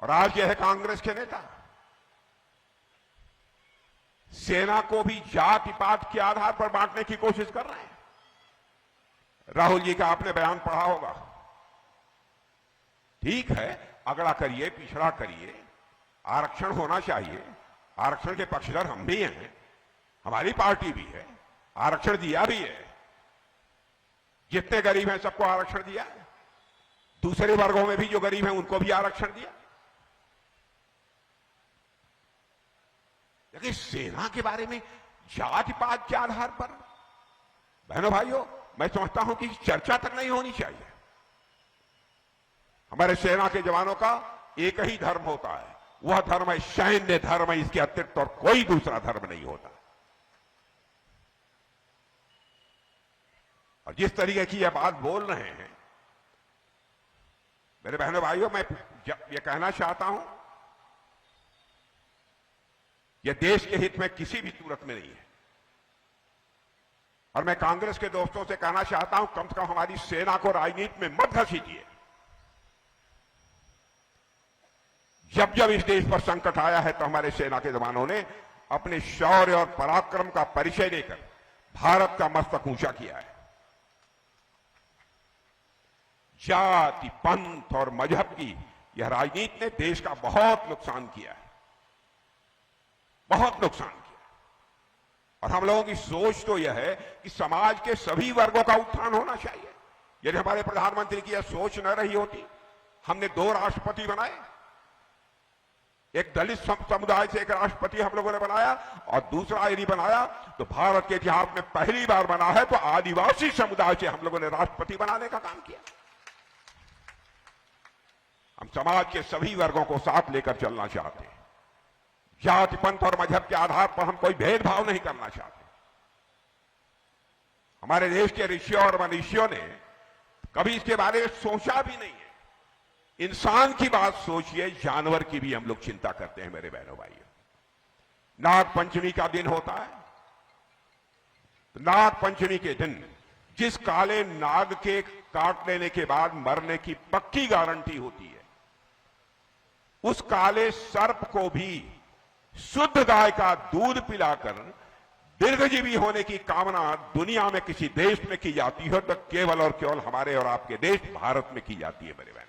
और आज यह है कांग्रेस के नेता सेना को भी जाति पात के आधार पर बांटने की कोशिश कर रहे हैं। राहुल जी का आपने बयान पढ़ा होगा। ठीक है, अगड़ा करिए, पिछड़ा करिए, आरक्षण होना चाहिए। आरक्षण के पक्षधर हम भी हैं, हमारी पार्टी भी है, आरक्षण दिया भी है। जितने गरीब हैं सबको आरक्षण दिया है, दूसरे वर्गों में भी जो गरीब हैं उनको भी आरक्षण दिया। लेकिन सेना के बारे में जाति पात के आधार पर, बहनों भाइयों, मैं समझता हूं कि चर्चा तक नहीं होनी चाहिए। हमारे सेना के जवानों का एक ही धर्म होता है, वह धर्म है सैन्य धर्म। इसके अतिरिक्त और कोई दूसरा धर्म नहीं होता। और जिस तरीके की यह बात बोल रहे हैं मेरे बहनों भाइयों, मैं ये कहना चाहता हूं, यह देश के हित में किसी भी सूरत में नहीं है। और मैं कांग्रेस के दोस्तों से कहना चाहता हूं, कम से कम हमारी सेना को राजनीति में मत घसीटिए। जब जब इस देश पर संकट आया है तो हमारे सेना के जवानों ने अपने शौर्य और पराक्रम का परिचय देकर भारत का मस्तक ऊंचा किया है। जाति, पंथ और मजहब की यह राजनीति ने देश का बहुत नुकसान किया है, बहुत नुकसान किया। और हम लोगों की सोच तो यह है कि समाज के सभी वर्गों का उत्थान होना चाहिए। यदि हमारे प्रधानमंत्री की यह सोच न रही होती, हमने 2 राष्ट्रपति बनाए, एक दलित समुदाय से एक राष्ट्रपति हम लोगों ने बनाया और दूसरा यदि बनाया तो भारत के इतिहास में पहली बार बना है तो आदिवासी समुदाय से हम लोगों ने राष्ट्रपति बनाने का काम किया। हम समाज के सभी वर्गों को साथ लेकर चलना चाहते हैं। जाति, पंथ और मजहब के आधार पर हम कोई भेदभाव नहीं करना चाहते। हमारे देश के ऋषियों और मनीषियों ने कभी इसके बारे में सोचा भी नहीं है। इंसान की बात सोचिए, जानवर की भी हम लोग चिंता करते हैं मेरे बहनों भाइयों। नाग पंचमी का दिन होता है, तो नाग पंचमी के दिन जिस काले नाग के काट लेने के बाद मरने की पक्की गारंटी होती है, उस काले सर्प को भी शुद्ध गाय का दूध पिलाकर दीर्घजीवी होने की कामना दुनिया में किसी देश में की जाती है तो केवल और केवल हमारे और आपके देश भारत में की जाती है मेरे बहन।